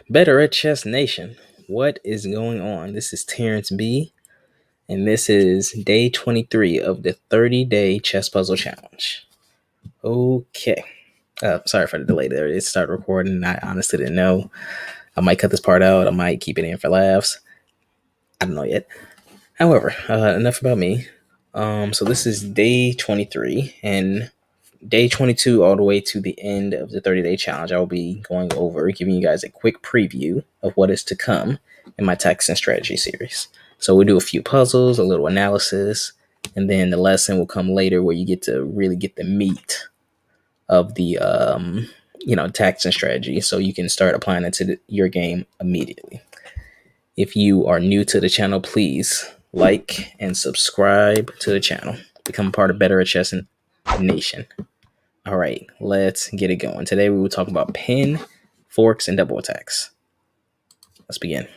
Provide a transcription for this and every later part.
Better at Chess Nation. What is going on? This is Terrence B, and this is day 23 of the 30-day chess puzzle challenge. Okay. Sorry for the delay there. It started recording. I honestly didn't know. I might cut this part out. I might keep it in for laughs. I don't know yet. However, enough about me. So this is day 23, and day 22 all the way to the end of the 30-day challenge, I will be going over, giving you guys a quick preview of what is to come in my tactics and strategy series. So we'll do a few puzzles, a little analysis, and then the lesson will come later where you get to really get the meat of the tactics and strategy, so you can start applying it to your game immediately. If you are new to the channel, please like and subscribe to the channel. Become part of Better at Chess Nation. All right, let's get it going. Today we will talk about pin, forks, and double attacks. Let's begin.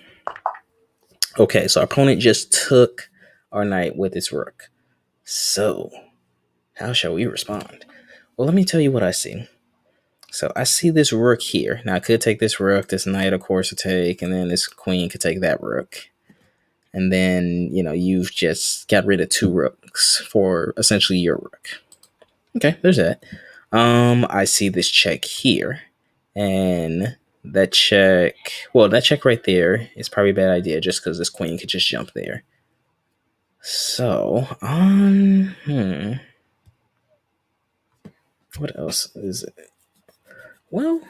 Okay, so our opponent just took our knight with its rook. So, how shall we respond? Well, let me tell you what I see. So I see this rook here. Now I could take this rook, this knight, of course, to take, and then this queen could take that rook. And then, you've just got rid of two rooks for essentially your rook. Okay, there's that. I see this check here, and that check right there is probably a bad idea just because this queen could just jump there. So, what else is it? Well,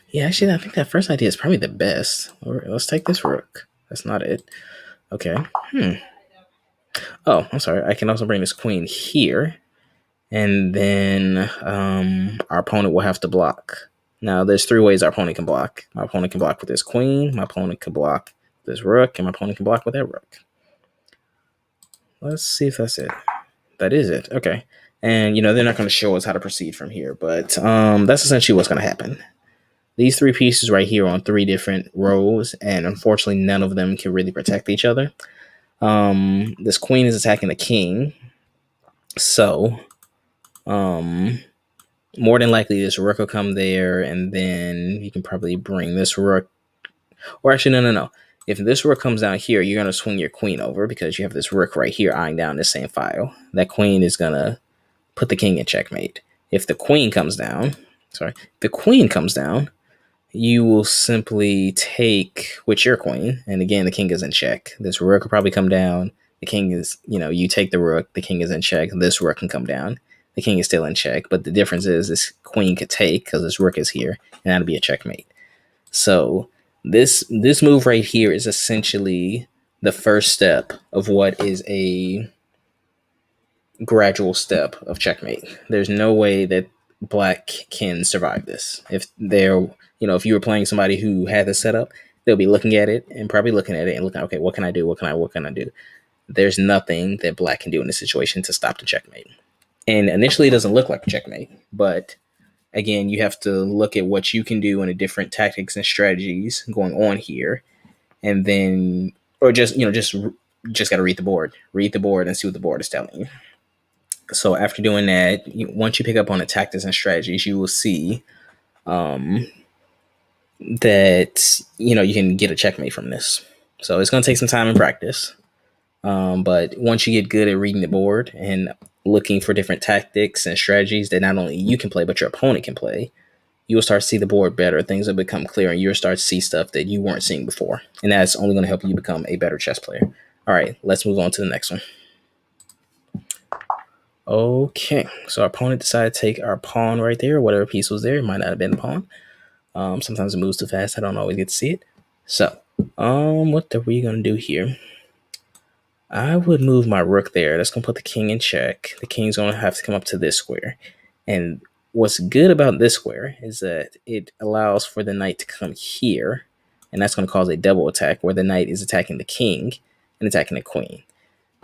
yeah, actually, I think that first idea is probably the best. Let's take this rook. That's not it. Okay. Oh, I'm sorry. I can also bring this queen here. And then our opponent will have to block. Now, there's three ways our opponent can block. My opponent can block with this queen. My opponent can block with this rook. And my opponent can block with that rook. Let's see if that's it. That is it. Okay. And, they're not going to show us how to proceed from here. But that's essentially what's going to happen. These three pieces right here are on three different rows. And unfortunately, none of them can really protect each other. This queen is attacking the king. So, more than likely this rook will come there, and then you can probably bring this rook. Or actually, no. If this rook comes down here, you're going to swing your queen over because you have this rook right here eyeing down the same file. That queen is going to put the king in checkmate. If the queen comes down, you will simply take with your queen, and again, the king is in check. This rook will probably come down. The king is, you take the rook, the king is in check. This rook can come down. The king is still in check, but the difference is this queen could take because this rook is here, and that'll be a checkmate. So this move right here is essentially the first step of what is a gradual step of checkmate. There's no way that black can survive this. If you were playing somebody who had this set up, they'll be looking at it and looking, okay, what can I do? What can I do? There's nothing that black can do in this situation to stop the checkmate. And initially it doesn't look like a checkmate, but again, you have to look at what you can do and the different tactics and strategies going on here. And then, or just got to read the board and see what the board is telling you. So after doing that, once you pick up on the tactics and strategies, you will see that, you can get a checkmate from this. So it's going to take some time and practice. But once you get good at reading the board and looking for different tactics and strategies that not only you can play, but your opponent can play, you will start to see the board better. Things will become clear, and you'll start to see stuff that you weren't seeing before. And that's only going to help you become a better chess player. All right, let's move on to the next one. Okay, so our opponent decided to take our pawn right there. Whatever piece was there, it might not have been a pawn. Sometimes it moves too fast. I don't always get to see it. So, what are we going to do here? I would move my rook there. That's going to put the king in check. The king's going to have to come up to this square. And what's good about this square is that it allows for the knight to come here. And that's going to cause a double attack where the knight is attacking the king and attacking the queen.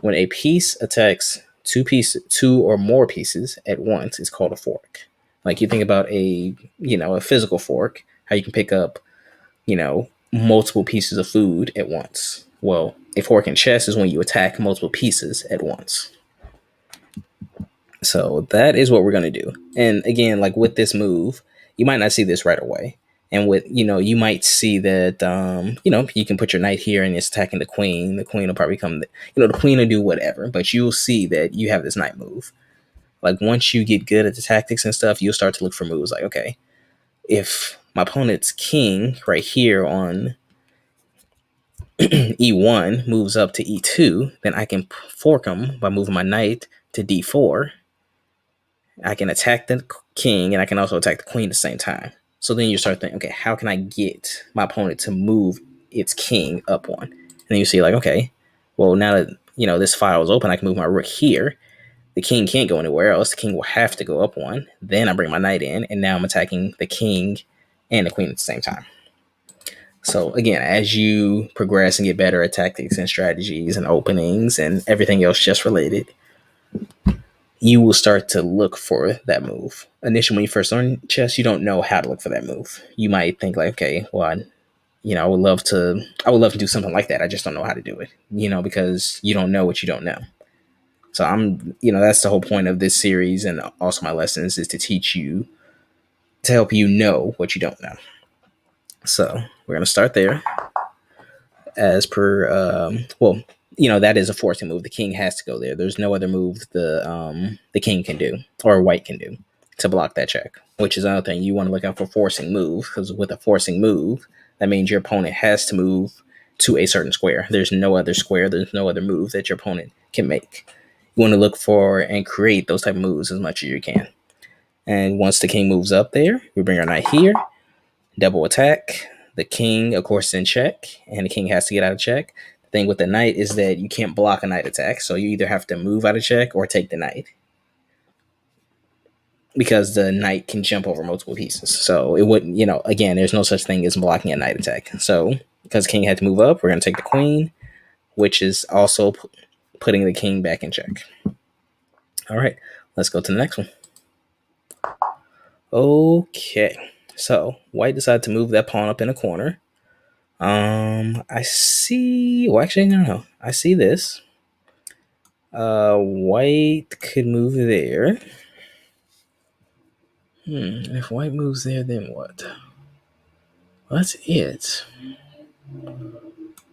When a piece attacks two or more pieces at once, it's called a fork. Like you think about a physical fork, how you can pick up, multiple pieces of food at once. Well, a fork in chess is when you attack multiple pieces at once. So that is what we're going to do. And again, like with this move, You might not see this right away. And with, you might see that, you can put your knight here and it's attacking the queen. The queen will probably come, the queen will do whatever, but you'll see that you have this knight move. Like once you get good at the tactics and stuff, you'll start to look for moves like, okay, if my opponent's king right here on e1 moves up to e2, then I can fork him by moving my knight to d4. I can attack the king and I can also attack the queen at the same time. So then you start thinking, okay, how can I get my opponent to move its king up one? And then you see like, okay, well, now that, this file is open, I can move my rook here. The king can't go anywhere else. The king will have to go up one. Then I bring my knight in, and now I'm attacking the king and the queen at the same time. So again, as you progress and get better at tactics and strategies and openings and everything else just related, you will start to look for that move. Initially, when you first learn chess, you don't know how to look for that move. You might think like, okay, well, I would love to do something like that. I just don't know how to do it, because you don't know what you don't know. So that's the whole point of this series and also my lessons is to help you know what you don't know. So we're going to start there as per, that is a forcing move. The king has to go there. There's no other move the king can do or white can do to block that check, which is another thing. You want to look out for forcing moves, because with a forcing move, that means your opponent has to move to a certain square. There's no other square. There's no other move that your opponent can make. You want to look for and create those type of moves as much as you can. And once the king moves up there, we bring our knight here, double attack. The king, of course, is in check, and the king has to get out of check. The thing with the knight is that you can't block a knight attack, so you either have to move out of check or take the knight, because the knight can jump over multiple pieces. So it wouldn't, again, there's no such thing as blocking a knight attack. So because king had to move up, we're going to take the queen, which is also putting the king back in check. All right, let's go to the next one. Okay, so white decided to move that pawn up in a corner. I see. Well, actually, no. I see this. White could move there. If white moves there, then what? Well, that's it.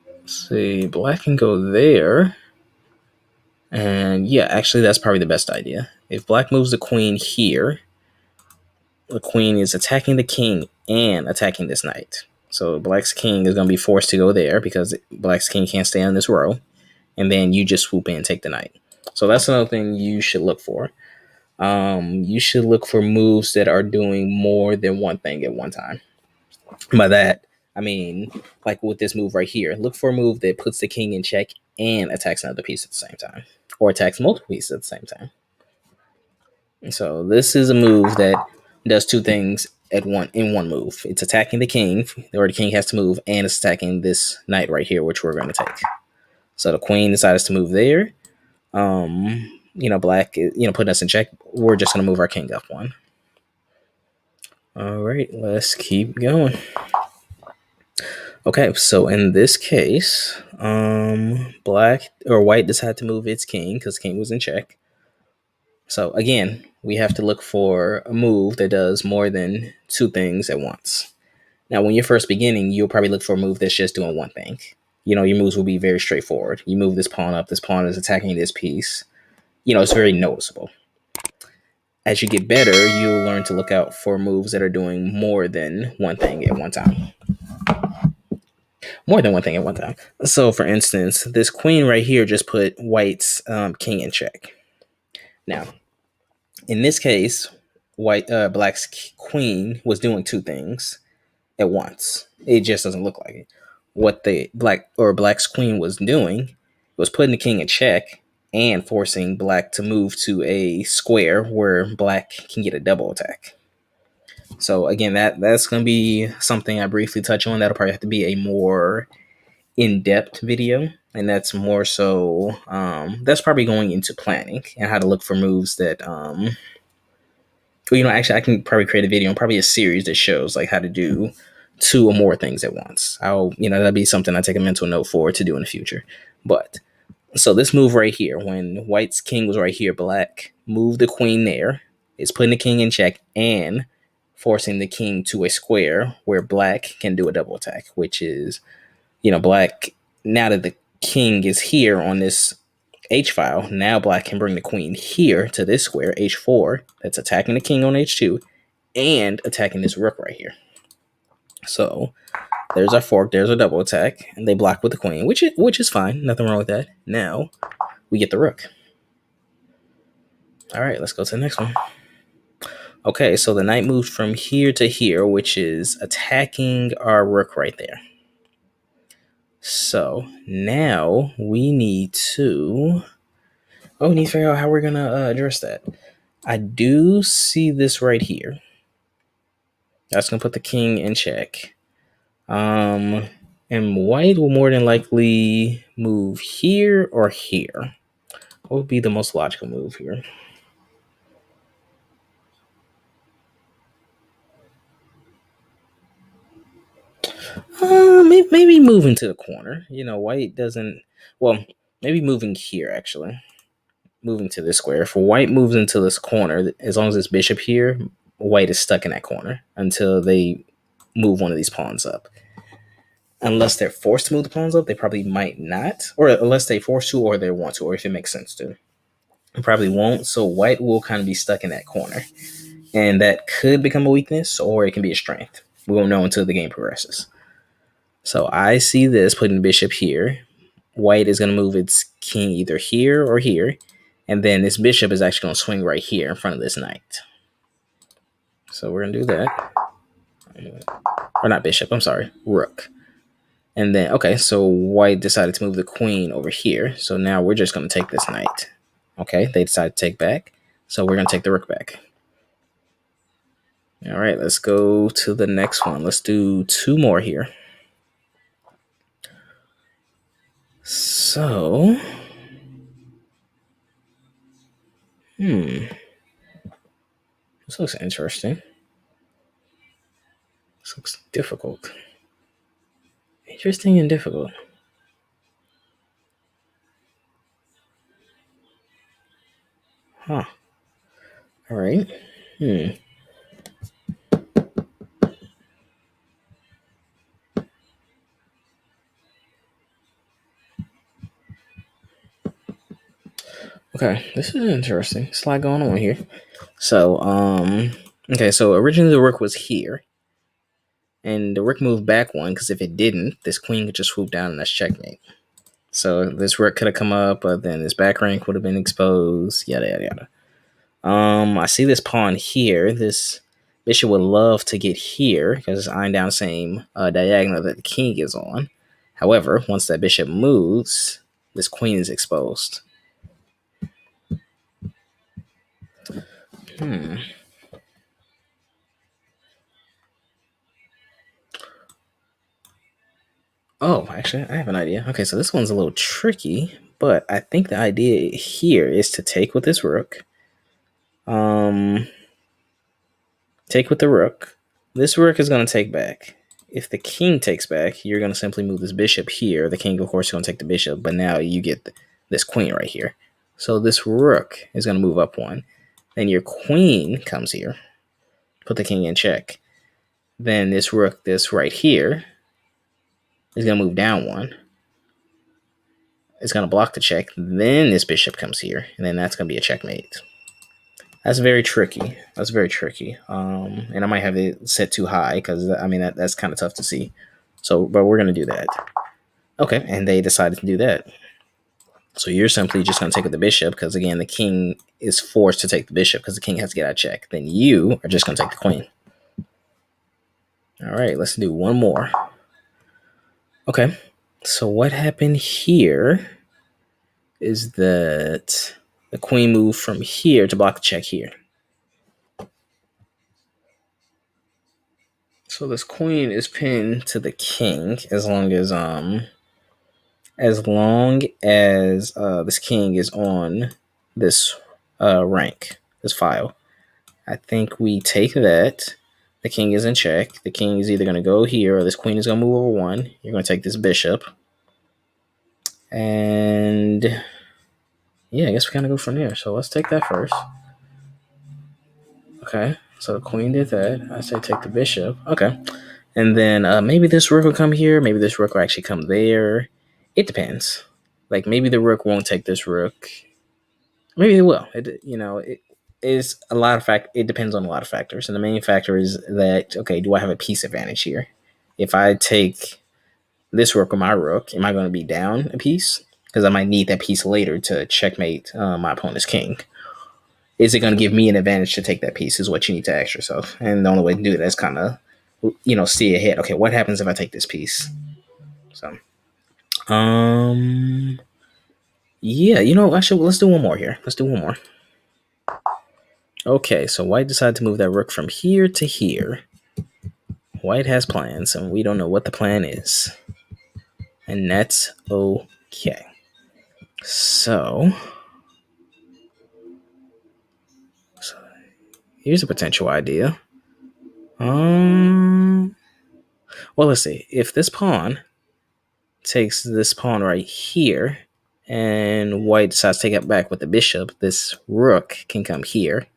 Let's see, black can go there. And yeah, actually, that's probably the best idea. If black moves the queen here, the queen is attacking the king and attacking this knight. So black's king is going to be forced to go there because black's king can't stay on this row. And then you just swoop in and take the knight. So that's another thing you should look for. You should look for moves that are doing more than one thing at one time. By that, I mean, like with this move right here, look for a move that puts the king in check and attacks another piece at the same time, or attacks multiple pieces at the same time. So this is a move that does two things in one move. It's attacking the king, or the king has to move, and it's attacking this knight right here, which we're going to take. So the queen decides to move there. Black, putting us in check. We're just going to move our king up one. All right, let's keep going. Okay, so in this case, black or white decided to move its king because king was in check. So again, we have to look for a move that does more than two things at once. Now, when you're first beginning, you'll probably look for a move that's just doing one thing. Your moves will be very straightforward. You move this pawn up, this pawn is attacking this piece. It's very noticeable. As you get better, you'll learn to look out for moves that are doing more than one thing at one time. More than one thing at one time. So, for instance, this queen right here just put white's king in check. Now, in this case, black's queen was doing two things at once. It just doesn't look like it. What the black's queen was doing was putting the king in check and forcing black to move to a square where black can get a double attack. So again, that's going to be something I briefly touch on. That'll probably have to be a more in-depth video, and that's more so that's probably going into planning and how to look for moves that actually I can probably create a video and probably a series that shows like how to do two or more things at once. That'd be something I take a mental note for to do in the future. But so this move right here, when white's king was right here, black moved the queen there. It's putting the king in check and forcing the king to a square where black can do a double attack, which is, black, now that the king is here on this H file, now black can bring the queen here to this square, H4, that's attacking the king on H2 and attacking this rook right here. So there's our fork, there's a double attack, and they block with the queen, which is fine, nothing wrong with that. Now we get the rook. All right, let's go to the next one. Okay, so the knight moved from here to here, which is attacking our rook right there. So now we need to figure out how we're going to address that. I do see this right here. That's going to put the king in check. And white will more than likely move here or here. What would be the most logical move here? Maybe moving to the corner. White doesn't. Well, maybe moving here actually. Moving to this square. If white moves into this corner, as long as it's bishop here, white is stuck in that corner until they move one of these pawns up. Unless they're forced to move the pawns up, they probably might not. Or unless they force to, or they want to, or if it makes sense to. It probably won't. So white will kind of be stuck in that corner. And that could become a weakness, or it can be a strength. We won't know until the game progresses. So I see this putting the bishop here. White is going to move its king either here or here. And then this bishop is actually going to swing right here in front of this knight. So we're going to do that. Or not bishop, I'm sorry, rook. And then, okay, so white decided to move the queen over here. So now we're just going to take this knight. Okay, they decided to take back. So we're going to take the rook back. All right, let's go to the next one. Let's do 2 more here. So, this looks interesting. This looks difficult. Interesting and difficult. Huh. All right. Okay, this is interesting. There's a lot going on here. So, okay, so originally the rook was here. And the rook moved back 1, because if it didn't, this queen could just swoop down and that's checkmate. So this rook could have come up, but then this back rank would have been exposed, yada, yada, yada. I see this pawn here. This bishop would love to get here, because it's eyeing down the same diagonal that the king is on. However, once that bishop moves, this queen is exposed. Oh, actually, I have an idea. Okay, so this one's a little tricky, but I think the idea here is to take with this rook. Take with the rook. This rook is going to take back. If the king takes back, you're going to simply move this bishop here. The king, of course, is going to take the bishop, but now you get this queen right here. So this rook is going to move up 1. Then your queen comes here. Put the king in check. Then this rook, this right here, is going to move down 1. It's going to block the check. Then this bishop comes here, and then that's going to be a checkmate. That's very tricky. That's very tricky. And I might have it set too high because, I mean, that's kind of tough to see. So, but we're going to do that. Okay, and they decided to do that. So you're simply just going to take with the bishop because, again, the king is forced to take the bishop because the king has to get out of check. Then you are just going to take the queen. All right, let's do 1 more. Okay, so what happened here is that the queen moved from here to block the check here. So this queen is pinned to the king as long as this king is on this rank, this file. I think we take that. The king is in check. The king is either going to go here or this queen is going to move over 1. You're going to take this bishop. And yeah, I guess we kind of go from there. So let's take that first. Okay, So the queen did that. I say take the bishop. Okay. And then maybe this rook will come here. Maybe this rook will actually come there. It depends. Like maybe the rook won't take this rook. Maybe it will. It is a lot of It depends on a lot of factors, and the main factor is that okay, do I have a piece advantage here? If I take this rook or my rook, am I going to be down a piece? Because I might need that piece later to checkmate my opponent's king. Is it going to give me an advantage to take that piece? Is what you need to ask yourself, and the only way to do that is kind of see ahead. Okay, what happens if I take this piece? So, yeah, let's do one more here. Let's do one more. Okay, so white decided to move that rook from here to here. White has plans, and we don't know what the plan is. And that's okay. So here's a potential idea. Well, let's see. If this pawn takes this pawn right here, and white decides to take it back with the bishop, this rook can come here.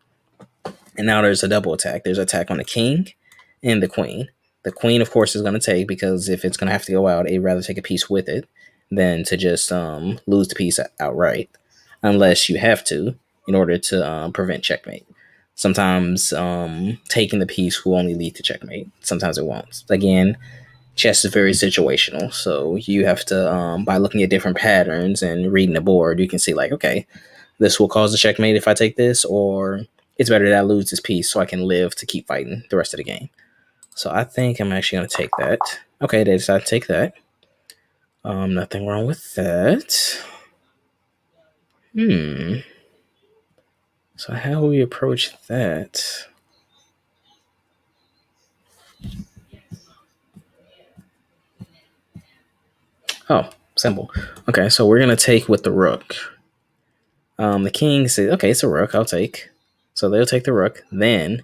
And now there's a double attack. There's an attack on the king and the queen. The queen, of course, is going to take, because if it's going to have to go out, I'd rather take a piece with it than to just lose the piece outright, unless you have to in order to prevent checkmate. Sometimes taking the piece will only lead to checkmate. Sometimes it won't. Again, chess is very situational, so you have to, by looking at different patterns and reading the board, you can see like, okay, this will cause a checkmate if I take this, or it's better that I lose this piece so I can live to keep fighting the rest of the game. So I think I'm actually going to take that. Okay, they decided to take that. Nothing wrong with that. So how will we approach that? Oh, simple. Okay, so we're going to take with the rook. The king says, okay, it's a rook, I'll take. So they'll take the rook. Then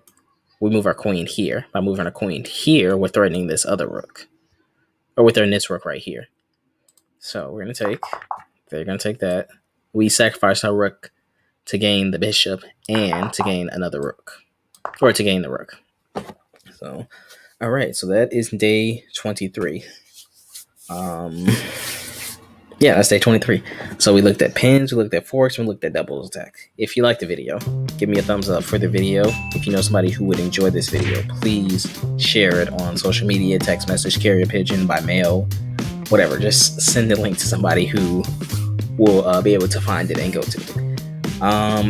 we move our queen here. By moving our queen here, we're threatening this other rook. Or we're threatening this rook right here. So we're going to take. They're going to take that. We sacrifice our rook to gain the bishop and to gain another rook. Or to gain the rook. So, all right. So that is day 23. Yeah, that's day 23. So we looked at pins, we looked at forks, and we looked at doubles attack. If you liked the video, give me a thumbs up for the video. If you know somebody who would enjoy this video, please share it on social media, text message, carrier pigeon, by mail, whatever. Just send the link to somebody who will be able to find it and go to it.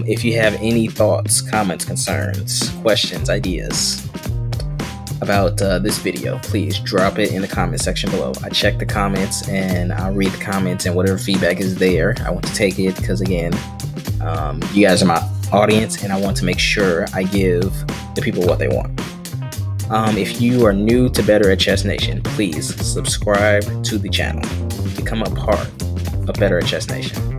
If you have any thoughts, comments, concerns, questions, ideas about this video, please drop it in the comment section below. I check the comments and I'll read the comments, and whatever feedback is there, I want to take it, because again, you guys are my audience and I want to make sure I give the people what they want. If you are new to Better at Chess Nation, please subscribe to the channel. Become a part of Better at Chess Nation.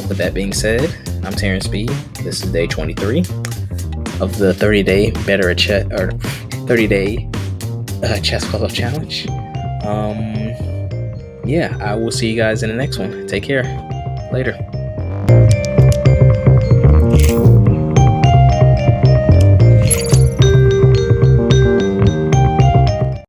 With that being said, I'm Terrence B. This is day 23 of the 30-day Better at Chess, or 30-day Chess Puzzle Challenge. Yeah, I will see you guys in the next one. Take care. Later.